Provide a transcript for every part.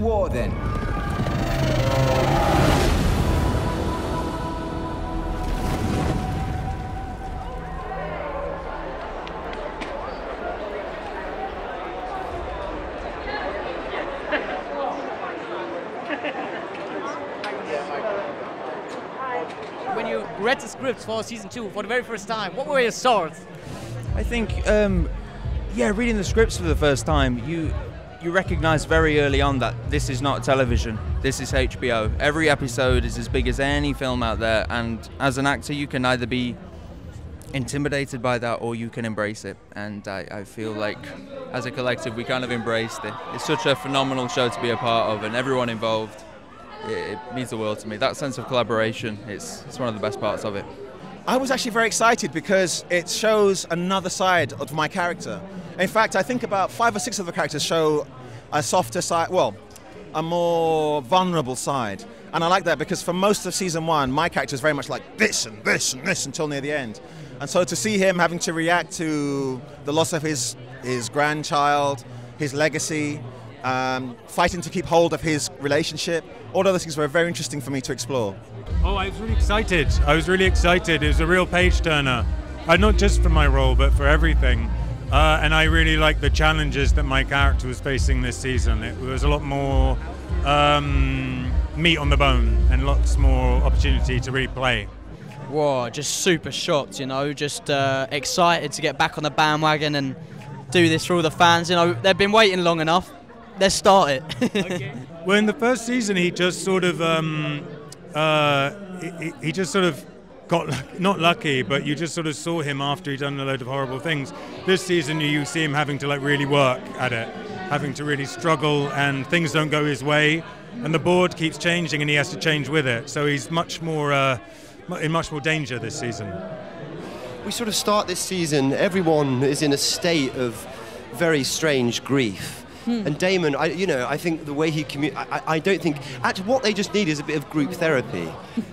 war then. When you read the scripts for season 2 for the very first time, what were your thoughts? I think, yeah, reading the scripts for the first time, you recognise very early on that this is not television, this is HBO. Every episode is as big as any film out there, and as an actor you can either be intimidated by that or you can embrace it. And I feel like as a collective we kind of embraced it. It's such a phenomenal show to be a part of, and everyone involved, it means the world to me. That sense of collaboration, it's one of the best parts of it. I was actually very excited because it shows another side of my character. In fact, I think about 5 or 6 of the characters show a softer side, well, a more vulnerable side. And I like that because for most of season 1, my character is very much like this and this and this until near the end. And so to see him having to react to the loss of his grandchild, his legacy, fighting to keep hold of his relationship, all of those things were very interesting for me to explore. Oh, I was really excited. It was a real page-turner. Not just for my role, but for everything. And I really liked the challenges that my character was facing this season. It was a lot more meat on the bone and lots more opportunity to really play. Whoa, just super shocked, you know, just excited to get back on the bandwagon and do this for all the fans. You know, they've been waiting long enough. Let's start it. Okay. Well, in the first season, he just sort of got not lucky, but you just sort of saw him after he'd done a load of horrible things. This season, you see him having to like really work at it, having to really struggle, and things don't go his way, and the board keeps changing, and he has to change with it. So he's much more in much more danger this season. We sort of start this season. Everyone is in a state of very strange grief. And Daemon, I think the way he I don't think actually what they just need is a bit of group therapy.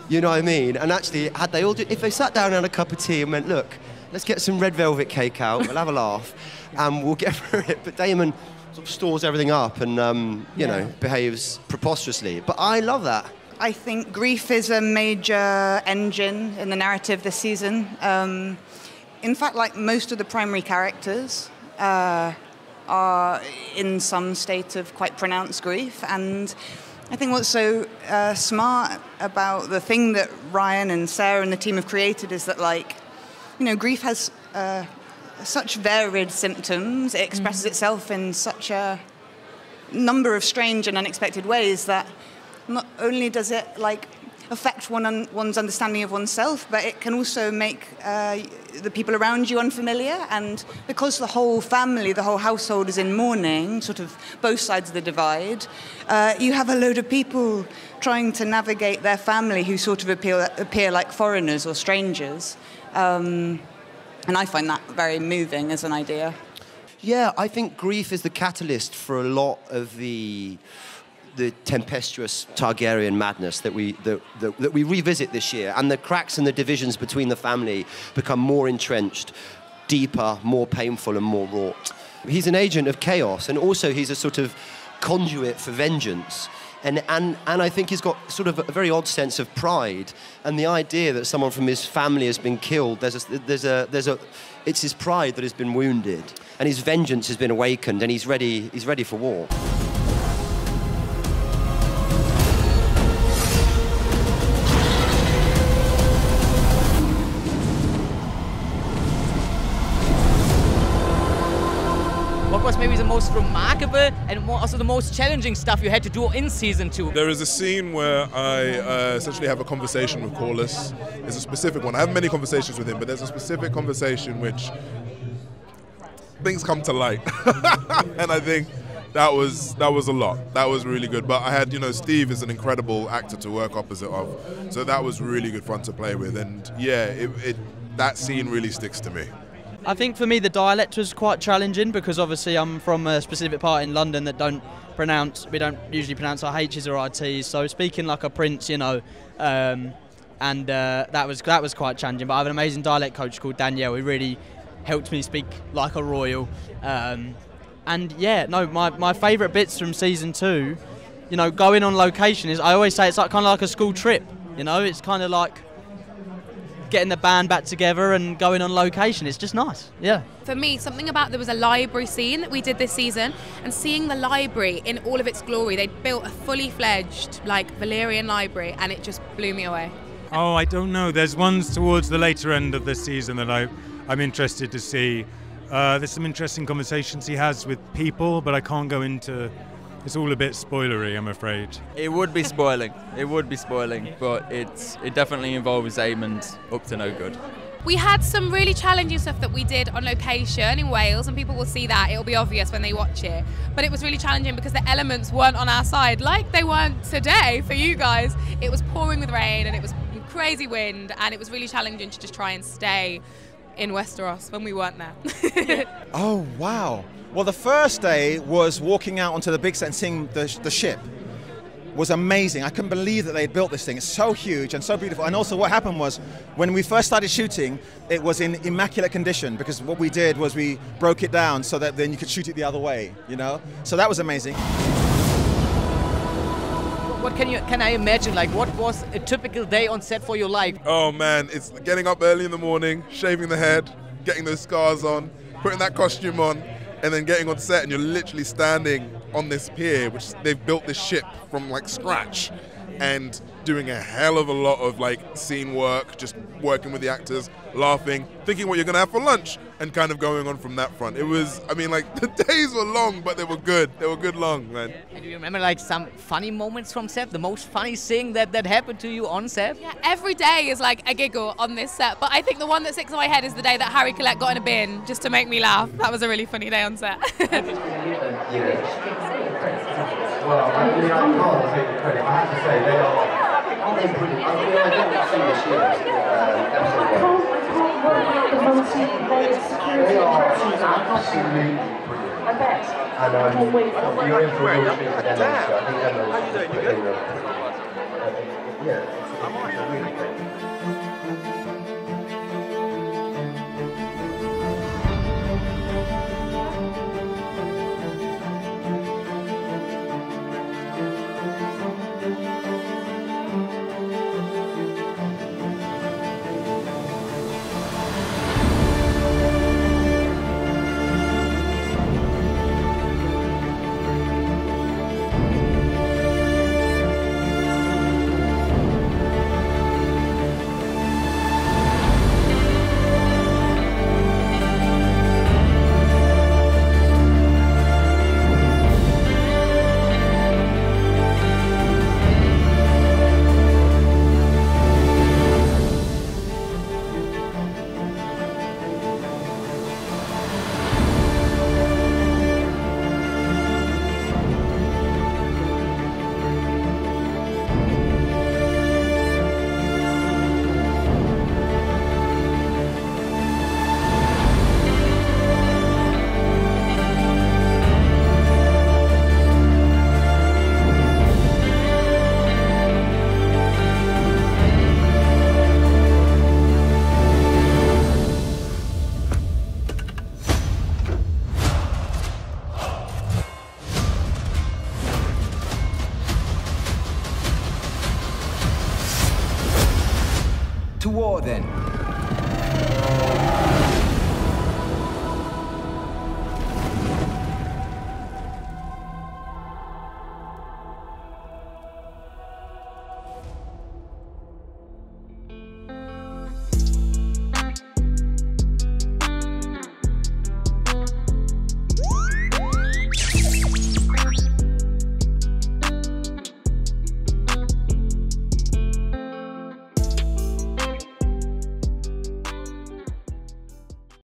You know what I mean? And actually, if they sat down and had a cup of tea and went, look, let's get some red velvet cake out, we'll have a laugh, and we'll get through it. But Daemon sort of stores everything up and you know, behaves preposterously. But I love that. I think grief is a major engine in the narrative this season. In fact, like most of the primary characters. Are in some state of quite pronounced grief, and I think what's so smart about the thing that Ryan and Sarah and the team have created is that, like, you know, grief has such varied symptoms. It expresses itself in such a number of strange and unexpected ways that not only does it like affect one's understanding of oneself, but it can also make the people around you unfamiliar. And because the whole family, the whole household is in mourning, sort of both sides of the divide, you have a load of people trying to navigate their family who sort of appear like foreigners or strangers. And I find that very moving as an idea. Yeah, I think grief is the catalyst for a lot of the tempestuous Targaryen madness that we revisit this year, and the cracks and the divisions between the family become more entrenched, deeper, more painful and more wrought. He's an agent of chaos, and also he's a sort of conduit for vengeance. And I think he's got sort of a very odd sense of pride, and the idea that someone from his family has been killed, it's his pride that has been wounded, and his vengeance has been awakened, and he's ready for war. What was maybe the most remarkable and also the most challenging stuff you had to do in season 2? There is a scene where I essentially have a conversation with Corlys. There's a specific one. I have many conversations with him, but there's a specific conversation which things come to light. And I think that was a lot. That was really good. But I had, Steve is an incredible actor to work opposite of. So that was really good fun to play with. And yeah, that scene really sticks to me. I think for me the dialect was quite challenging because obviously I'm from a specific part in London that we don't usually pronounce our H's or our T's, so speaking like a prince, that was quite challenging. But I have an amazing dialect coach called Danielle who really helped me speak like a royal. And yeah, no, my favourite bits from season 2 you know, going on location is, I always say it's like kind of like a school trip. You know, it's kind of like getting the band back together and going on location. It's just nice, yeah. For me, something about, there was a library scene that we did this season, and seeing the library in all of its glory, they'd built a fully fledged, like, Valyrian library, and it just blew me away. Oh, I don't know. There's ones towards the later end of this season that I'm interested to see. There's some interesting conversations he has with people, but I can't go into... It's all a bit spoilery, I'm afraid. It would be spoiling. It would be spoiling, but it definitely involves Aemond up to no good. We had some really challenging stuff that we did on location in Wales, and people will see that. It'll be obvious when they watch it. But it was really challenging because the elements weren't on our side, like they weren't today for you guys. It was pouring with rain, and it was crazy wind, and it was really challenging to just try and stay in Westeros when we weren't there. Oh, wow. Well, the first day was walking out onto the big set and seeing the ship. Was amazing. I couldn't believe that they had built this thing. It's so huge and so beautiful. And also what happened was, when we first started shooting, it was in immaculate condition, because what we did was we broke it down so that then you could shoot it the other way, you know? So that was amazing. What can I imagine? Like, what was a typical day on set for your life? Oh man, it's getting up early in the morning, shaving the head, getting those scars on, putting that costume on, and then getting on set, and you're literally standing on this pier, which they've built this ship from like scratch, and doing a hell of a lot of like scene work, just working with the actors, laughing, thinking what you're gonna have for lunch, and kind of going on from that front. It was, I mean, like, the days were long, but they were good. They were good long, man. And do you remember like some funny moments from set? The most funny thing that happened to you on set? Yeah, every day is like a giggle on this set, but I think the one that sticks in my head is the day that Harry Collett got in a bin just to make me laugh. That was a really funny day on set. Well, I can't take the credit. I have to say, they are brilliant. I didn't see this year. They are absolutely brilliant. I bet. And you're in for a real treat for them, so I think Emma's yeah, I'm really great. To war then.